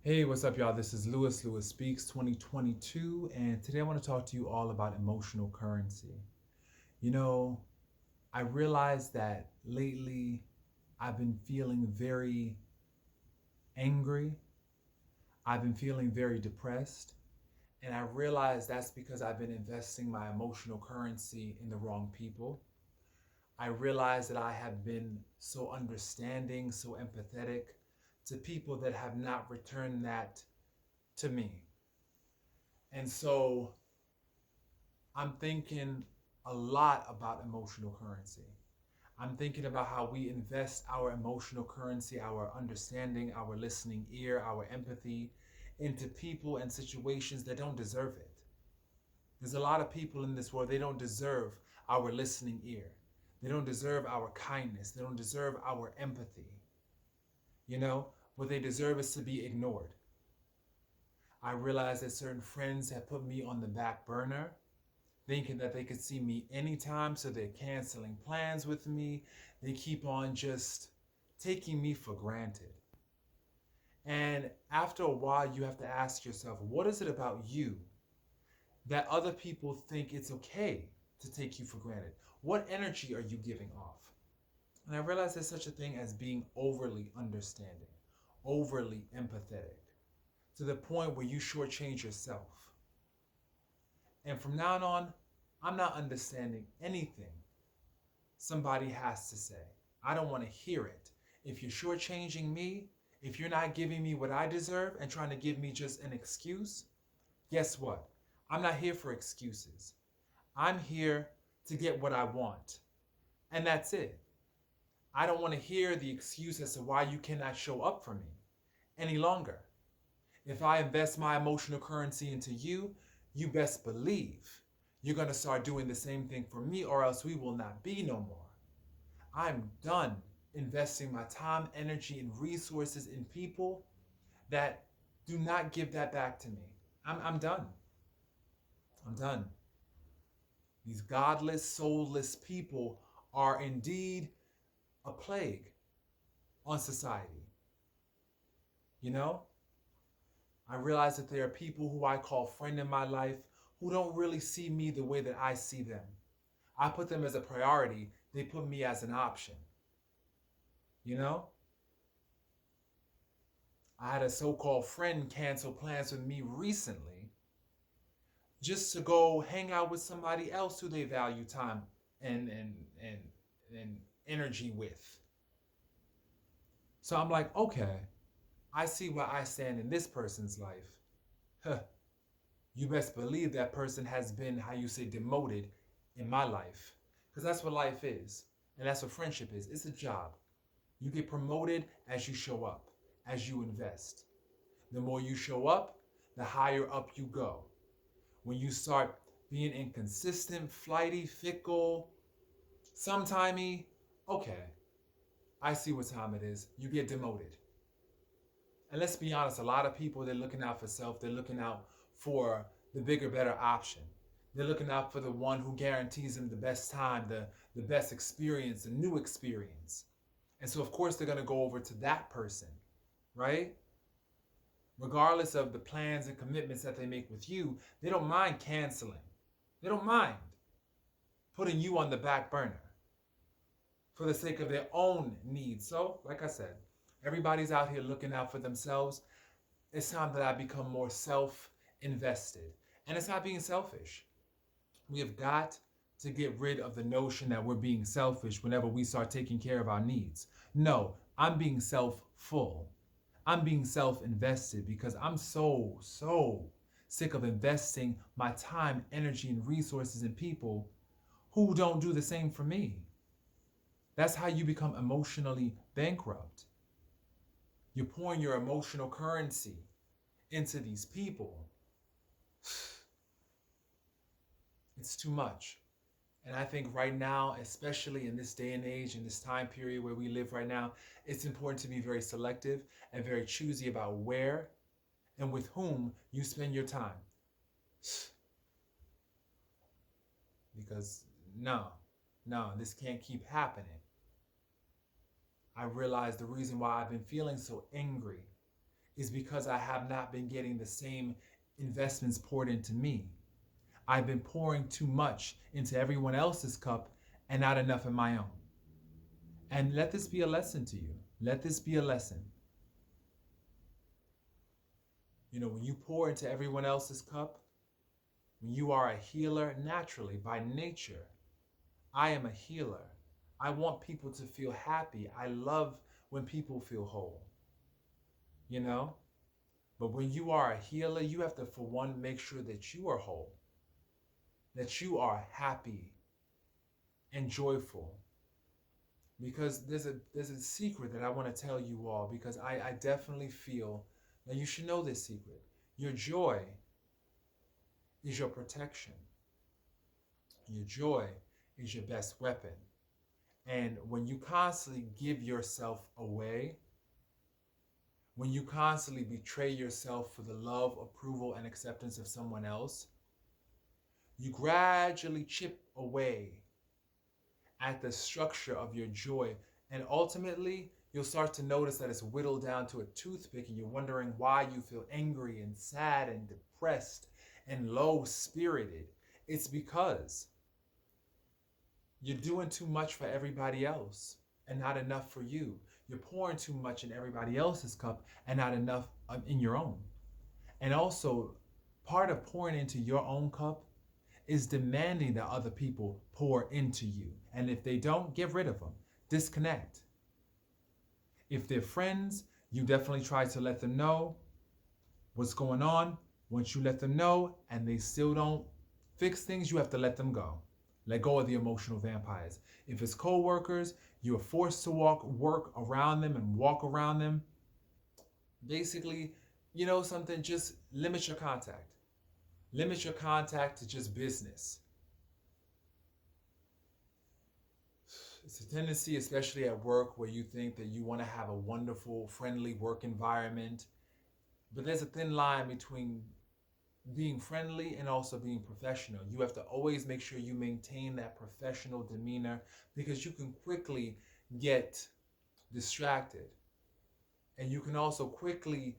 Hey, what's up, y'all? This is Lewis Speaks 2022, and today I want to talk to you all about emotional currency. You know, I realized that lately I've been feeling very angry, I've been feeling very depressed, and I realized that's because I've been investing my emotional currency in the wrong people. I realized that I have been so understanding, so empathetic to people that have not returned that to me. And so I'm thinking a lot about emotional currency. I'm thinking about how we invest our emotional currency, our understanding, our listening ear, our empathy into people and situations that don't deserve it. There's a lot of people in this world, they don't deserve our listening ear. They don't deserve our kindness. They don't deserve our empathy. You know, what they deserve is to be ignored. I realize that certain friends have put me on the back burner thinking that they could see me anytime, so they're canceling plans with me. They keep on just taking me for granted. And after a while, you have to ask yourself, what is it about you that other people think it's okay to take you for granted? What energy are you giving off? And I realize there's such a thing as being overly understanding, overly empathetic, to the point where you shortchange yourself. And from now on, I'm not understanding anything somebody has to say. I don't want to hear it. If you're shortchanging me, if you're not giving me what I deserve and trying to give me just an excuse, guess what? I'm not here for excuses. I'm here to get what I want. And that's it. I don't want to hear the excuse as to why you cannot show up for me any longer. If I invest my emotional currency into you, you best believe you're going to start doing the same thing for me, or else we will not be no more. I'm done investing my time, energy, and resources in people that do not give that back to me. I'm done. I'm done. These godless, soulless people are indeed a plague on society. You know, I realize that there are people who I call friend in my life who don't really see me the way that I see them. I put them as a priority, they put me as an option. You know? I had a so-called friend cancel plans with me recently just to go hang out with somebody else who they value time and and energy with. So I'm like, okay, I see where I stand in this person's life. Huh. You best believe that person has been, how you say, demoted in my life. Because that's what life is. And that's what friendship is. It's a job. You get promoted as you show up, as you invest. The more you show up, the higher up you go. When you start being inconsistent, flighty, fickle, sometimey, okay, I see what time it is. You get demoted. And let's be honest, a lot of people, they're looking out for self. They're looking out for the bigger, better option. They're looking out for the one who guarantees them the best time, the best experience, the new experience. And so, of course, they're going to go over to that person, right? Regardless of the plans and commitments that they make with you, they don't mind canceling. They don't mind putting you on the back burner for the sake of their own needs. So, like I said, everybody's out here looking out for themselves. It's time that I become more self-invested. And it's not being selfish. We have got to get rid of the notion that we're being selfish whenever we start taking care of our needs. No, I'm being self-full. I'm being self-invested because I'm so sick of investing my time, energy, and resources in people who don't do the same for me. That's how you become emotionally bankrupt. You're pouring your emotional currency into these people. It's too much. And I think right now, especially in this day and age, in this time period where we live right now, it's important to be very selective and very choosy about where and with whom you spend your time. Because no, this can't keep happening. I realize the reason why I've been feeling so angry is because I have not been getting the same investments poured into me. I've been pouring too much into everyone else's cup and not enough in my own. And let this be a lesson to you. Let this be a lesson. You know, when you pour into everyone else's cup, when you are a healer naturally, by nature, I am a healer. I want people to feel happy. I love when people feel whole, you know? But when you are a healer, you have to, for one, make sure that you are whole, that you are happy and joyful. Because there's a secret that I want to tell you all, because I definitely feel that you should know this secret. Your joy is your protection. Your joy is your best weapon. And when you constantly give yourself away, when you constantly betray yourself for the love, approval, and acceptance of someone else, you gradually chip away at the structure of your joy. And ultimately, you'll start to notice that it's whittled down to a toothpick, and you're wondering why you feel angry and sad and depressed and low-spirited. It's because you're doing too much for everybody else and not enough for you. You're pouring too much in everybody else's cup and not enough in your own. And also, part of pouring into your own cup is demanding that other people pour into you. And if they don't, get rid of them. Disconnect. If they're friends, you definitely try to let them know what's going on. Once you let them know and they still don't fix things, you have to let them go. Let go of the emotional vampires. If it's co-workers, you are forced to work around them and walk around them. Basically, you know something, just limit your contact. Limit your contact to just business. It's a tendency, especially at work, where you think that you want to have a wonderful, friendly work environment. But there's a thin line between being friendly and also being professional. You have to always make sure you maintain that professional demeanor, because you can quickly get distracted. And you can also quickly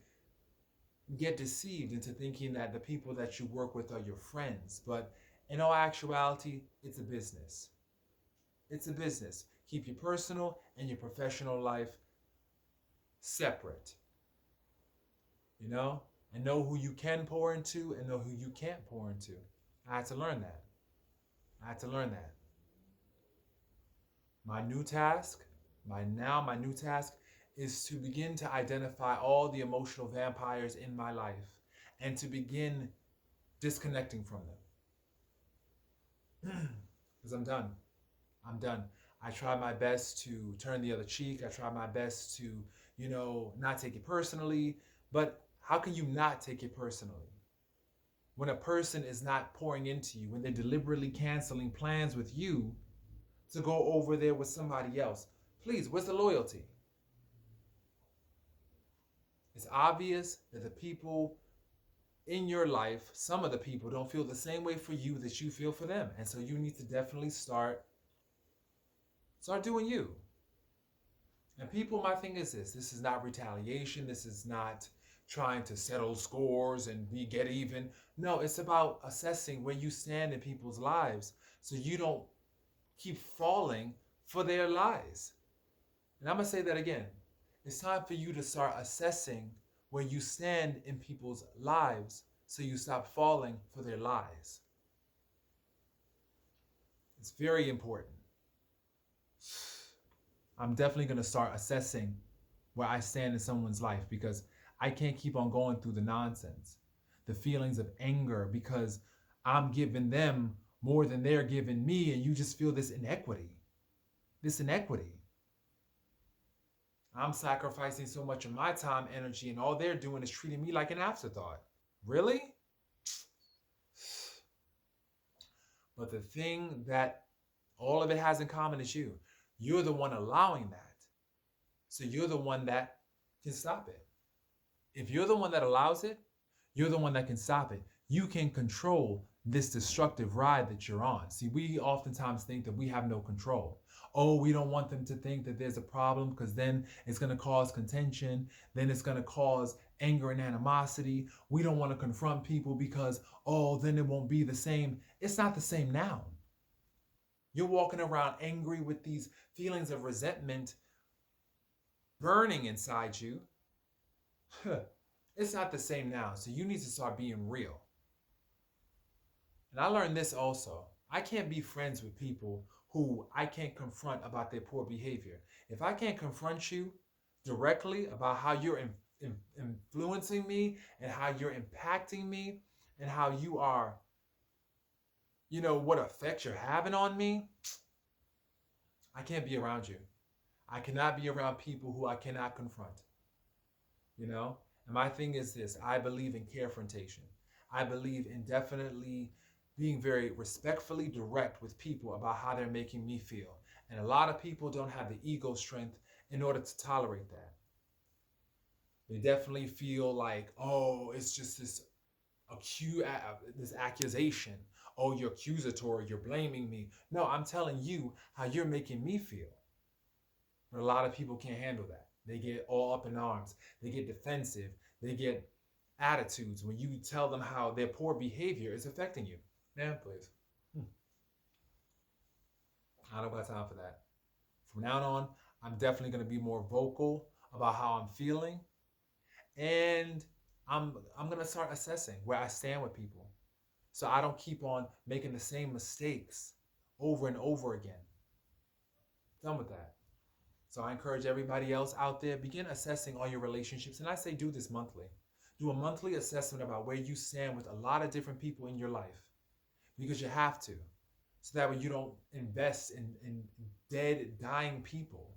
get deceived into thinking that the people that you work with are your friends. But in all actuality, it's a business. It's a business. Keep your personal and your professional life separate. You know? And know who you can pour into and know who you can't pour into. I had to learn that. My new task is to begin to identify all the emotional vampires in my life and to begin disconnecting from them. Because I'm done. I try my best to turn the other cheek. I try my best to, not take it personally. But how can you not take it personally? When a person is not pouring into you, when they're deliberately canceling plans with you to go over there with somebody else. Please, where's the loyalty? It's obvious that the people in your life, some of the people don't feel the same way for you that you feel for them. And so you need to definitely start doing you. And people, my thing is this is not retaliation. This is not trying to settle scores and get even. No, it's about assessing where you stand in people's lives so you don't keep falling for their lies. And I'm going to say that again. It's time for you to start assessing where you stand in people's lives so you stop falling for their lies. It's very important. I'm definitely going to start assessing where I stand in someone's life, because I can't keep on going through the nonsense, the feelings of anger, because I'm giving them more than they're giving me, and you just feel this inequity. I'm sacrificing so much of my time, energy, and all they're doing is treating me like an afterthought. Really? But the thing that all of it has in common is you. You're the one allowing that. So you're the one that can stop it. If you're the one that allows it, you're the one that can stop it. You can control this destructive ride that you're on. See, we oftentimes think that we have no control. Oh, we don't want them to think that there's a problem, because then it's going to cause contention. Then it's going to cause anger and animosity. We don't want to confront people because, oh, then it won't be the same. It's not the same now. You're walking around angry with these feelings of resentment burning inside you. It's not the same now. So you need to start being real. And I learned this also. I can't be friends with people who I can't confront about their poor behavior. If I can't confront you directly about how you're influencing me and how you're impacting me and how you are, what effect you're having on me, I can't be around you. I cannot be around people who I cannot confront. And my thing is this: I believe in carefrontation. I believe in definitely being very respectfully direct with people about how they're making me feel. And a lot of people don't have the ego strength in order to tolerate that. They definitely feel like, oh, it's just this accusation. Oh, you're accusatory, you're blaming me. No, I'm telling you how you're making me feel. But a lot of people can't handle that. They get all up in arms. They get defensive. They get attitudes when you tell them how their poor behavior is affecting you. Man, please. I don't got time for that. From now on, I'm definitely going to be more vocal about how I'm feeling. And I'm going to start assessing where I stand with people, so I don't keep on making the same mistakes over and over again. Done with that. So I encourage everybody else out there, begin assessing all your relationships. And I say do this monthly. Do a monthly assessment about where you stand with a lot of different people in your life, because you have to. So that way you don't invest in dead, dying people.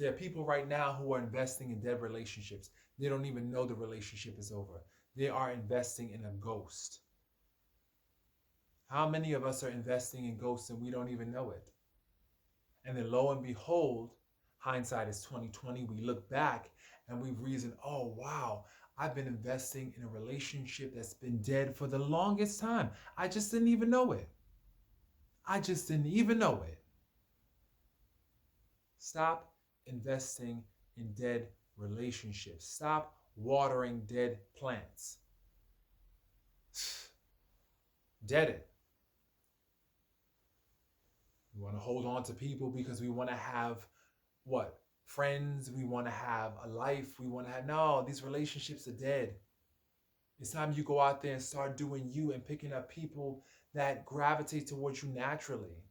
There are people right now who are investing in dead relationships. They don't even know the relationship is over. They are investing in a ghost. How many of us are investing in ghosts and we don't even know it? And then lo and behold, hindsight is 2020. We look back and we reason, oh wow, I've been investing in a relationship that's been dead for the longest time. I just didn't even know it. Stop investing in dead relationships. Stop watering dead plants. Dead it. We want to hold on to people because we want to have what? Friends. We want to have a life. No, these relationships are dead. It's time you go out there and start doing you and picking up people that gravitate towards you naturally.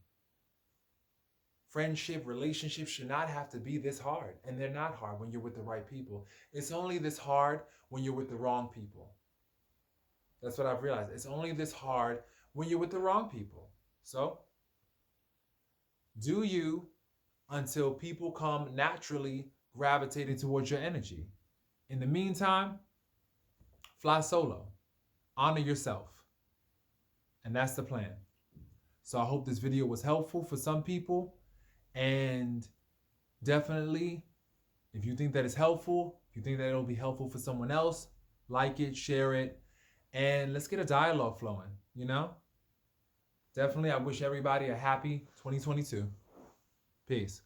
Friendship, relationships should not have to be this hard. And they're not hard when you're with the right people. It's only this hard when you're with the wrong people. That's what I've realized. It's only this hard when you're with the wrong people. So, do you until people come naturally gravitating towards your energy. In the meantime, fly solo. Honor yourself. And that's the plan. So I hope this video was helpful for some people. And definitely, if you think that it's helpful, if you think that it'll be helpful for someone else, like it, share it, and let's get a dialogue flowing, Definitely, I wish everybody a happy 2022. Peace.